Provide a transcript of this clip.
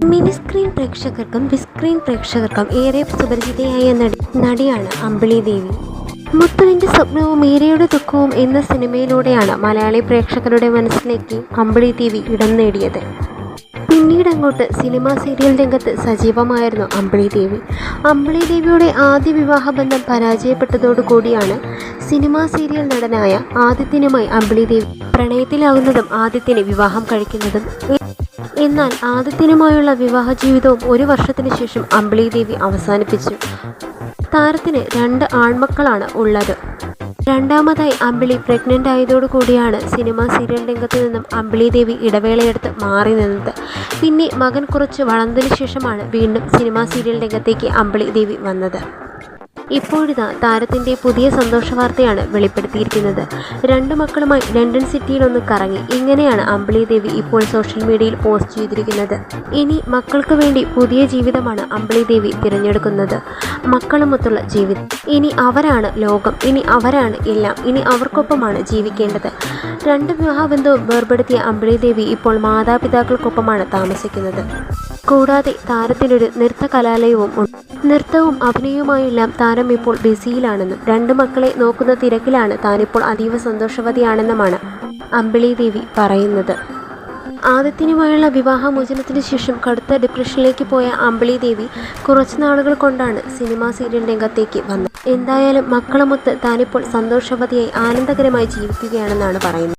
Mini screen പ്രേക്ഷകർക്കും big screen പ്രേക്ഷകർക്കും ഏറെ സുപരിചിതയായ നടിയാണ് അമ്പിളി ദേവി. മുത്തുവിൻ്റെ സ്വപ്നവും മീരയുടെ ദുഃഖവും എന്ന സിനിമയിലൂടെയാണ് മലയാളി പ്രേക്ഷകരുടെ മനസ്സിലേക്ക് അമ്പിളി ദേവി ഇടം നേടിയത്. പിന്നീട് അങ്ങോട്ട് സിനിമ സീരിയൽ രംഗത്ത് സജീവമായിരുന്നു അമ്പിളി ദേവി. അമ്പിളി ദേവിയുടെ ആദ്യ വിവാഹബന്ധം പരാജയപ്പെട്ടതോടുകൂടിയാണ് സിനിമാ സീരിയൽ നടനായ ആദിത്യനുമായി അമ്പിളി ദേവി പ്രണയത്തിലാകുന്നതും ആദിത്യന് വിവാഹം കഴിക്കുന്നതും. എന്നാൽ ആദിത്യനുമായുള്ള വിവാഹ ജീവിതവും 1 വർഷത്തിന് ശേഷം അമ്പിളി ദേവി അവസാനിപ്പിച്ചു. താരത്തിന് 2 ആൺമക്കളാണ് ഉള്ളത്. രണ്ടാമതായി അമ്പിളി പ്രഗ്നൻ്റ് ആയതോടുകൂടിയാണ് സിനിമ സീരിയൽ രംഗത്ത് നിന്നും അമ്പിളി ദേവി ഇടവേളയെടുത്ത് മാറി നിന്നത്. പിന്നെ മകൻ കുറച്ച് വളർന്നതിന് ശേഷമാണ് വീണ്ടും സിനിമ സീരിയൽ രംഗത്തേക്ക് അമ്പിളി ദേവി വന്നത്. ഇപ്പോഴിതാ താരത്തിൻ്റെ പുതിയ സന്തോഷ വാർത്തയാണ് വെളിപ്പെടുത്തിയിരിക്കുന്നത്. 2 മക്കളുമായി ലണ്ടൻ സിറ്റിയിലൊന്ന് കറങ്ങി. ഇങ്ങനെയാണ് അമ്പിളി ദേവി ഇപ്പോൾ സോഷ്യൽ മീഡിയയിൽ പോസ്റ്റ് ചെയ്തിരിക്കുന്നത്. ഇനി മക്കൾക്ക് വേണ്ടി പുതിയ ജീവിതമാണ് അമ്പിളി ദേവി തിരഞ്ഞെടുക്കുന്നത്. മക്കളുമൊത്തുള്ള ജീവിതം. ഇനി അവരാണ് ലോകം, ഇനി അവരാണ് എല്ലാം, ഇനി അവർക്കൊപ്പമാണ് ജീവിക്കേണ്ടത്. 2 വിവാഹബന്ധവും വേർപെടുത്തിയ അമ്പിളി ദേവി ഇപ്പോൾ മാതാപിതാക്കൾക്കൊപ്പമാണ് താമസിക്കുന്നത്. കൂടാതെ താരത്തിനൊരു നൃത്ത കലാലയവും ഉണ്ട്. നൃത്തവും അഭിനയവുമായെല്ലാം താരം ഇപ്പോൾ ബിസിയിലാണെന്നും 2 മക്കളെ നോക്കുന്ന തിരക്കിലാണ് താനിപ്പോൾ അതീവ സന്തോഷവതിയാണെന്നുമാണ് അമ്പിളി ദേവി പറയുന്നത്. ആദിത്യനുമായുള്ള വിവാഹമോചനത്തിന് ശേഷം കടുത്ത ഡിപ്രഷനിലേക്ക് പോയ അമ്പിളി ദേവി കുറച്ച് നാളുകൾ കൊണ്ടാണ് സിനിമാ സീരിയൽ രംഗത്തേക്ക് വന്നത്. എന്തായാലും മക്കളുമൊത്ത് താനിപ്പോൾ സന്തോഷവതിയായി ആനന്ദകരമായി ജീവിക്കുകയാണെന്നാണ് പറയുന്നത്.